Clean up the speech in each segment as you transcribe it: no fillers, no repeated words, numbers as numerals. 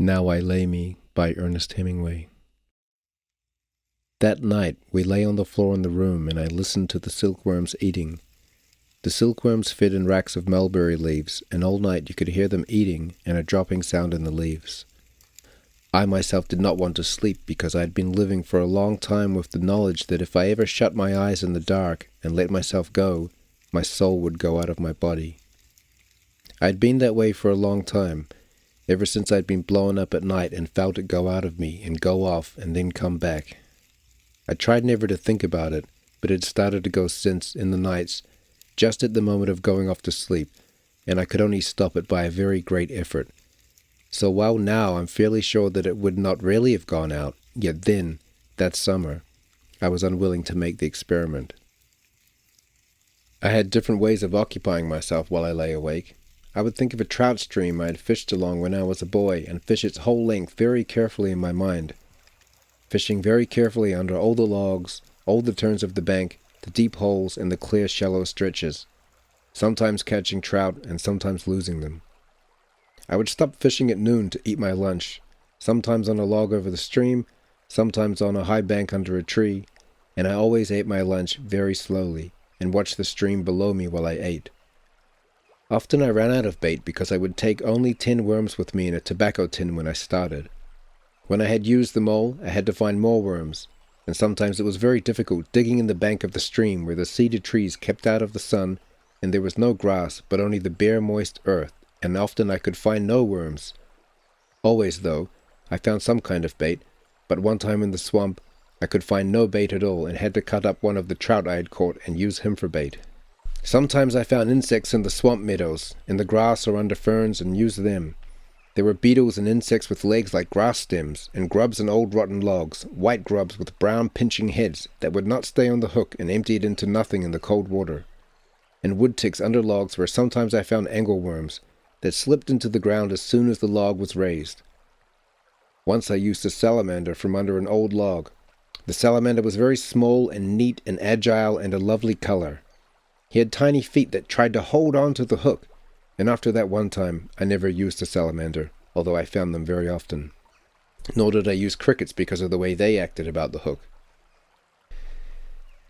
Now I Lay Me by Ernest Hemingway. That night we lay on the floor in the room and I listened to the silkworms eating. The silkworms fed in racks of mulberry leaves, and all night you could hear them eating and a dropping sound in the leaves. I myself did not want to sleep because I had been living for a long time with the knowledge that if I ever shut my eyes in the dark and let myself go, my soul would go out of my body. I had been that way for a long time, ever since I'd been blown up at night and felt it go out of me and go off and then come back. I tried never to think about it, but it had started to go since, in the nights, just at the moment of going off to sleep, and I could only stop it by a very great effort. So while now I'm fairly sure that it would not really have gone out, yet then, that summer, I was unwilling to make the experiment. I had different ways of occupying myself while I lay awake. I would think of a trout stream I had fished along when I was a boy and fish its whole length very carefully in my mind, fishing very carefully under all the logs, all the turns of the bank, the deep holes and the clear shallow stretches, sometimes catching trout and sometimes losing them. I would stop fishing at noon to eat my lunch, sometimes on a log over the stream, sometimes on a high bank under a tree, and I always ate my lunch very slowly and watched the stream below me while I ate. Often I ran out of bait because I would take only 10 worms with me in a tobacco tin when I started. When I had used them all, I had to find more worms, and sometimes it was very difficult digging in the bank of the stream where the cedar trees kept out of the sun and there was no grass but only the bare moist earth, and often I could find no worms. Always, though, I found some kind of bait, but one time in the swamp I could find no bait at all and had to cut up one of the trout I had caught and use him for bait. Sometimes I found insects in the swamp meadows, in the grass or under ferns, and used them. There were beetles and insects with legs like grass stems, and grubs in old rotten logs, white grubs with brown pinching heads that would not stay on the hook and empty it into nothing in the cold water, and wood ticks under logs where sometimes I found angleworms that slipped into the ground as soon as the log was raised. Once I used a salamander from under an old log. The salamander was very small and neat and agile and a lovely color. He had tiny feet that tried to hold on to the hook, and after that one time I never used a salamander, although I found them very often. Nor did I use crickets because of the way they acted about the hook.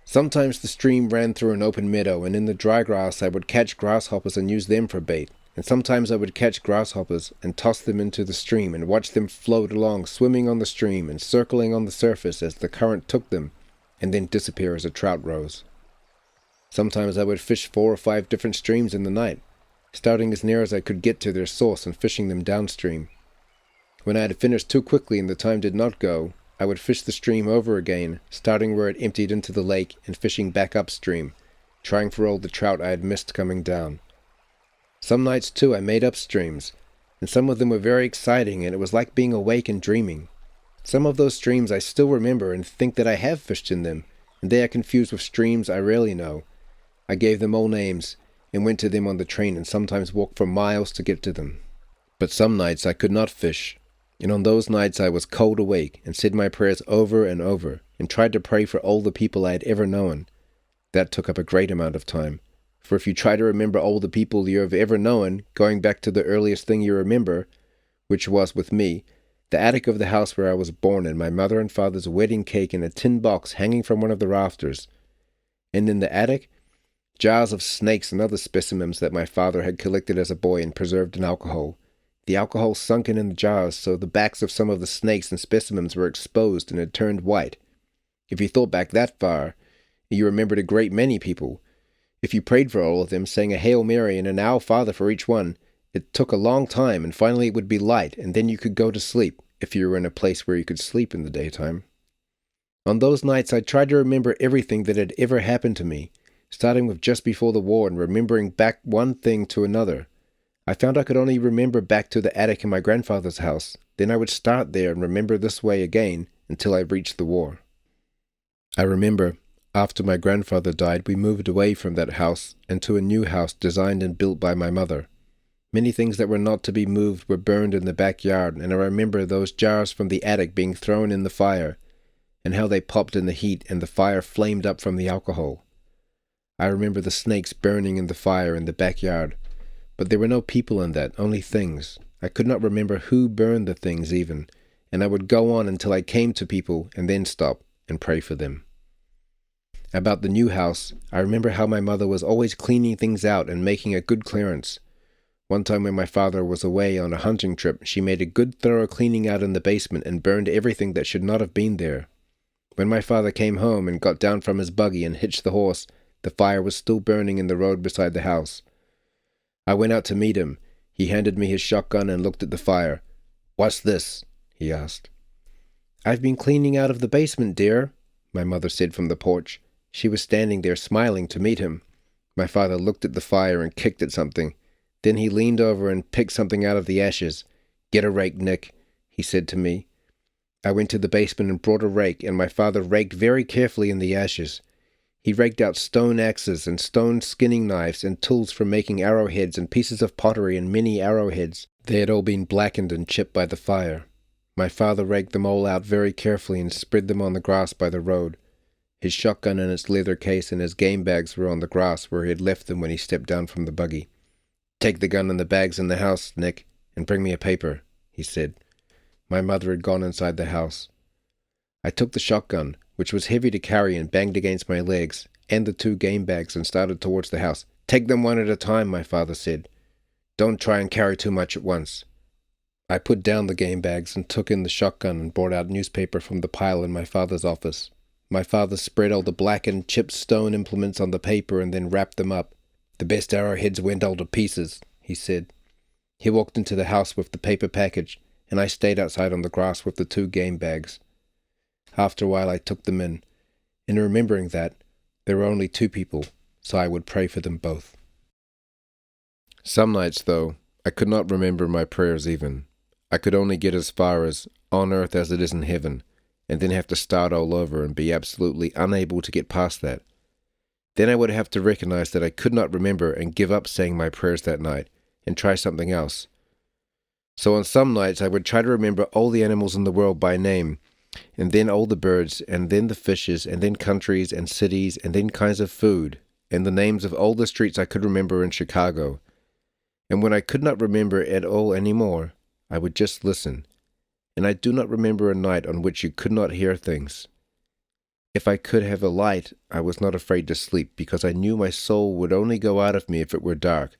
Sometimes the stream ran through an open meadow, and in the dry grass I would catch grasshoppers and use them for bait, and sometimes I would catch grasshoppers and toss them into the stream and watch them float along, swimming on the stream and circling on the surface as the current took them, and then disappear as a trout rose. Sometimes I would fish 4 or 5 different streams in the night, starting as near as I could get to their source and fishing them downstream. When I had finished too quickly and the time did not go, I would fish the stream over again, starting where it emptied into the lake and fishing back upstream, trying for all the trout I had missed coming down. Some nights, too, I made up streams, and some of them were very exciting, and it was like being awake and dreaming. Some of those streams I still remember and think that I have fished in them, and they are confused with streams I rarely know. I gave them all names, and went to them on the train and sometimes walked for miles to get to them. But some nights I could not fish, and on those nights I was cold awake and said my prayers over and over, and tried to pray for all the people I had ever known. That took up a great amount of time, for if you try to remember all the people you have ever known, going back to the earliest thing you remember, which was, with me, the attic of the house where I was born and my mother and father's wedding cake in a tin box hanging from one of the rafters, and in the attic, jars of snakes and other specimens that my father had collected as a boy and preserved in alcohol. The alcohol sunken in the jars, so the backs of some of the snakes and specimens were exposed and had turned white. If you thought back that far, you remembered a great many people. If you prayed for all of them, saying a Hail Mary and an Our Father for each one, it took a long time, and finally it would be light, and then you could go to sleep, if you were in a place where you could sleep in the daytime. On those nights I tried to remember everything that had ever happened to me, starting with just before the war and remembering back one thing to another. I found I could only remember back to the attic in my grandfather's house. Then I would start there and remember this way again until I reached the war. I remember, after my grandfather died, we moved away from that house and to a new house designed and built by my mother. Many things that were not to be moved were burned in the backyard, and I remember those jars from the attic being thrown in the fire, and how they popped in the heat and the fire flamed up from the alcohol. I remember the snakes burning in the fire in the backyard, but there were no people in that, only things. I could not remember who burned the things even, and I would go on until I came to people and then stop and pray for them. About the new house, I remember how my mother was always cleaning things out and making a good clearance. One time when my father was away on a hunting trip, she made a good thorough cleaning out in the basement and burned everything that should not have been there. When my father came home and got down from his buggy and hitched the horse, the fire was still burning in the road beside the house. I went out to meet him. He handed me his shotgun and looked at the fire. "What's this?" he asked. "I've been cleaning out of the basement, dear," my mother said from the porch. She was standing there smiling to meet him. My father looked at the fire and kicked at something. Then he leaned over and picked something out of the ashes. "Get a rake, Nick," he said to me. I went to the basement and brought a rake, and my father raked very carefully in the ashes. He raked out stone axes and stone skinning knives and tools for making arrowheads and pieces of pottery and many arrowheads. They had all been blackened and chipped by the fire. My father raked them all out very carefully and spread them on the grass by the road. His shotgun and its leather case and his game bags were on the grass where he had left them when he stepped down from the buggy. "Take the gun and the bags in the house, Nick, and bring me a paper," he said. My mother had gone inside the house. I took the shotgun, which was heavy to carry and banged against my legs, and the 2 game bags and started towards the house. "Take them one at a time," my father said. "Don't try and carry too much at once." I put down the game bags and took in the shotgun and brought out newspaper from the pile in my father's office. My father spread all the blackened, chipped stone implements on the paper and then wrapped them up. "The best arrowheads went all to pieces," he said. He walked into the house with the paper package, and I stayed outside on the grass with the 2 game bags. After a while I took them in remembering that there were only 2 people, so I would pray for them both. Some nights, though, I could not remember my prayers even. I could only get as far as, "On earth as it is in heaven," and then have to start all over and be absolutely unable to get past that. Then I would have to recognize that I could not remember and give up saying my prayers that night and try something else. So on some nights I would try to remember all the animals in the world by name, and then all the birds, and then the fishes, and then countries and cities, and then kinds of food, and the names of all the streets I could remember in Chicago. And when I could not remember at all any more, I would just listen. And I do not remember a night on which you could not hear things. If I could have a light, I was not afraid to sleep, because I knew my soul would only go out of me if it were dark.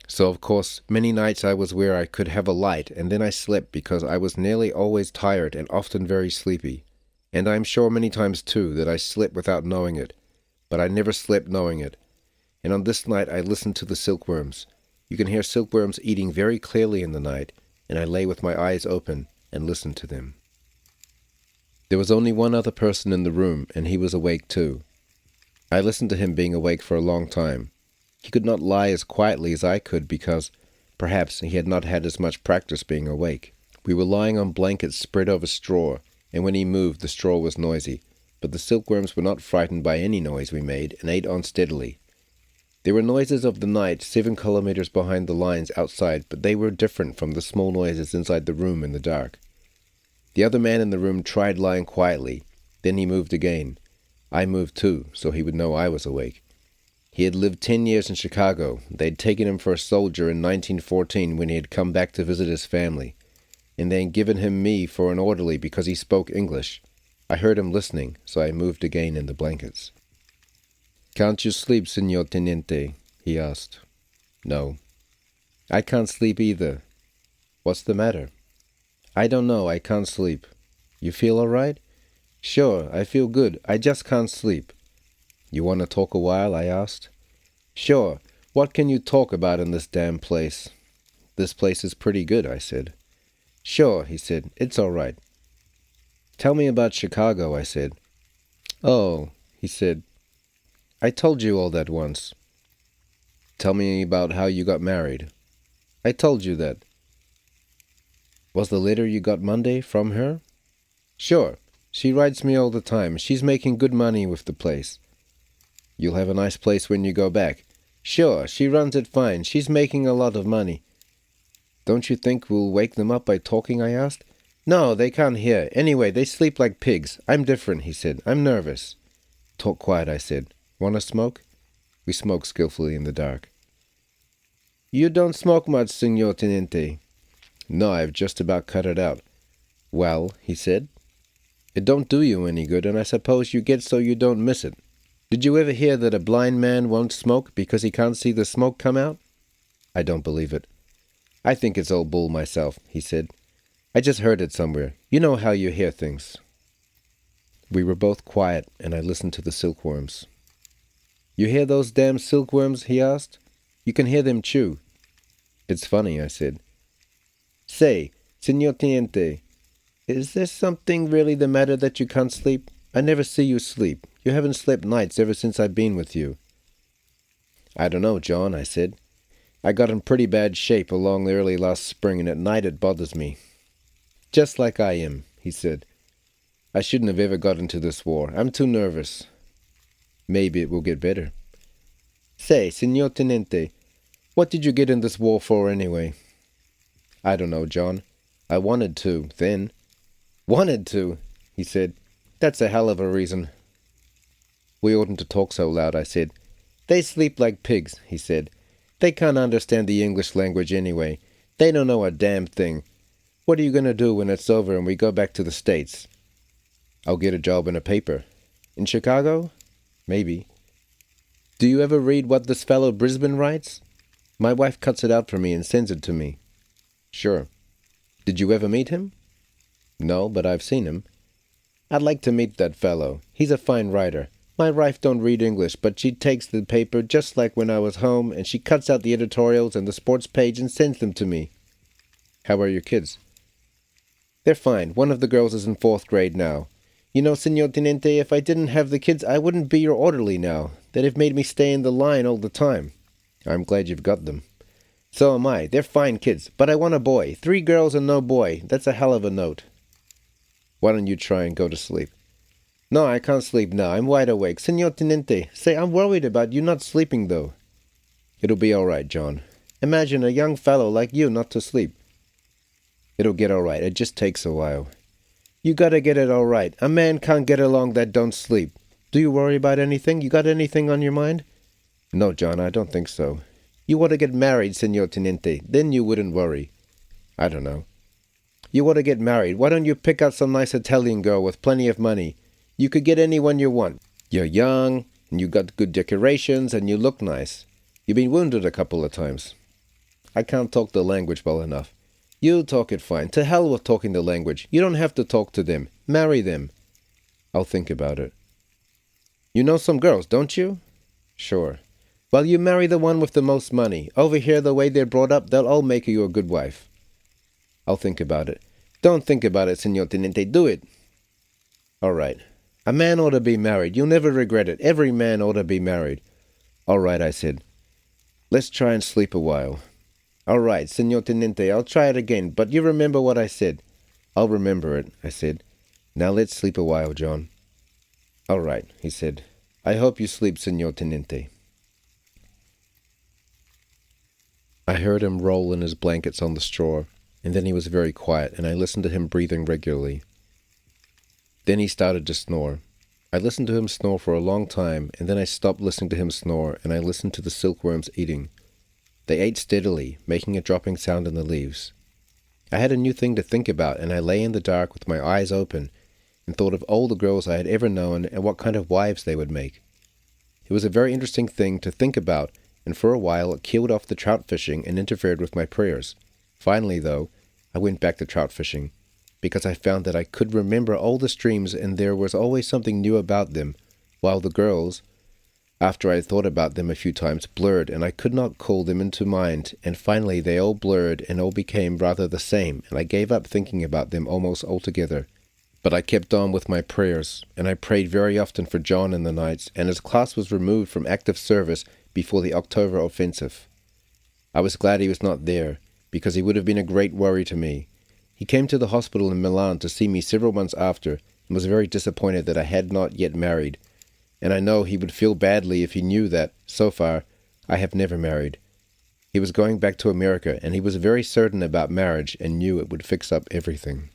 So, of course, many nights I was where I could have a light, and then I slept because I was nearly always tired and often very sleepy. And I am sure many times, too, that I slept without knowing it. But I never slept knowing it. And on this night I listened to the silkworms. You can hear silkworms eating very clearly in the night, and I lay with my eyes open and listened to them. There was only one other person in the room, and he was awake too. I listened to him being awake for a long time. He could not lie as quietly as I could because, perhaps, he had not had as much practice being awake. We were lying on blankets spread over straw, and when he moved the straw was noisy, but the silkworms were not frightened by any noise we made and ate on steadily. There were noises of the night 7 kilometers behind the lines outside, but they were different from the small noises inside the room in the dark. The other man in the room tried lying quietly. Then he moved again. I moved too, so he would know I was awake. He had lived 10 years in Chicago. They had taken him for a soldier in 1914 when he had come back to visit his family, and they had given him me for an orderly because he spoke English. I heard him listening, so I moved again in the blankets. "Can't you sleep, Señor Teniente?" he asked. "No." "I can't sleep either." "What's the matter?" "I don't know. I can't sleep." "You feel all right?" "Sure, I feel good. I just can't sleep." "You want to talk a while?" I asked. "Sure. What can you talk about in this damn place?" "This place is pretty good," I said. "Sure," he said. "It's all right." "Tell me about Chicago," I said. "Oh," he said. "I told you all that once." "Tell me about how you got married." "I told you that." "Was the letter you got Monday from her?" "Sure. She writes me all the time. She's making good money with the place." "You'll have a nice place when you go back." "Sure, she runs it fine. She's making a lot of money." "Don't you think we'll wake them up by talking?" I asked. "No, they can't hear. Anyway, they sleep like pigs. I'm different," he said. "I'm nervous." "Talk quiet," I said. "Want to smoke?" We smoked skillfully in the dark. "You don't smoke much, Señor Teniente." No, I've just about cut it out. Well, he said, it don't do you any good, and I suppose you get so you don't miss it. Did you ever hear that a blind man won't smoke because he can't see the smoke come out? I don't believe it. I think it's old bull myself, he said. I just heard it somewhere. You know how you hear things. We were both quiet, and I listened to the silkworms. You hear those damn silkworms? He asked. You can hear them chew. It's funny, I said. Say, Señor Teniente, is there something really the matter that you can't sleep? I never see you sleep. You haven't slept nights ever since I've been with you. I don't know, John, I said. I got in pretty bad shape along early last spring, and at night it bothers me. Just like I am, he said. I shouldn't have ever got into this war. I'm too nervous. Maybe it will get better. Say, Señor Teniente, what did you get in this war for anyway? I don't know, John. I wanted to, then. Wanted to, he said. That's a hell of a reason. We oughtn't to talk so loud, I said. They sleep like pigs, he said. They can't understand the English language anyway. They don't know a damn thing. What are you going to do when it's over and we go back to the States? I'll get a job in a paper. In Chicago? Maybe. Do you ever read what this fellow Brisbane writes? My wife cuts it out for me and sends it to me. Sure. Did you ever meet him? No, but I've seen him. I'd like to meet that fellow. He's a fine writer. My wife don't read English, but she takes the paper just like when I was home, and she cuts out the editorials and the sports page and sends them to me. How are your kids? They're fine. One of the girls is in 4th grade now. You know, Señor Teniente, if I didn't have the kids, I wouldn't be your orderly now. They'd have made me stay in the line all the time. I'm glad you've got them. So am I. They're fine kids, but I want a boy. 3 girls and no boy. That's a hell of a note. Why don't you try and go to sleep? No, I can't sleep now. I'm wide awake. Señor Teniente, say, I'm worried about you not sleeping, though. It'll be all right, John. Imagine a young fellow like you not to sleep. It'll get all right. It just takes a while. You gotta get it all right. A man can't get along that don't sleep. Do you worry about anything? You got anything on your mind? No, John, I don't think so. You ought to get married, Señor Teniente. Then you wouldn't worry. I don't know. You ought to get married. Why don't you pick out some nice Italian girl with plenty of money? You could get anyone you want. You're young, and you got good decorations, and you look nice. You've been wounded a couple of times. I can't talk the language well enough. You talk it fine. To hell with talking the language. You don't have to talk to them. Marry them. I'll think about it. You know some girls, don't you? Sure. Well, you marry the one with the most money. Over here, the way they're brought up, they'll all make you a good wife. I'll think about it. Don't think about it, Señor Teniente. Do it. All right. A man ought to be married. You'll never regret it. Every man ought to be married. All right, I said. Let's try and sleep a while. All right, Señor Teniente, I'll try it again, but you remember what I said. I'll remember it, I said. Now let's sleep a while, John. All right, he said. I hope you sleep, Señor Teniente. I heard him roll in his blankets on the straw, and then he was very quiet, and I listened to him breathing regularly. Then he started to snore. I listened to him snore for a long time, and then I stopped listening to him snore, and I listened to the silkworms eating. They ate steadily, making a dropping sound in the leaves. I had a new thing to think about, and I lay in the dark with my eyes open, and thought of all the girls I had ever known and what kind of wives they would make. It was a very interesting thing to think about, and for a while it killed off the trout fishing and interfered with my prayers. Finally, though, I went back to trout fishing, because I found that I could remember all the streams and there was always something new about them, while the girls, after I had thought about them a few times, blurred, and I could not call them into mind, and finally they all blurred and all became rather the same, and I gave up thinking about them almost altogether. But I kept on with my prayers, and I prayed very often for John in the nights, and his class was removed from active service before the October offensive. I was glad he was not there, because he would have been a great worry to me. He came to the hospital in Milan to see me several months after, and was very disappointed that I had not yet married. And I know he would feel badly if he knew that, so far, I have never married. He was going back to America, and he was very certain about marriage and knew it would fix up everything.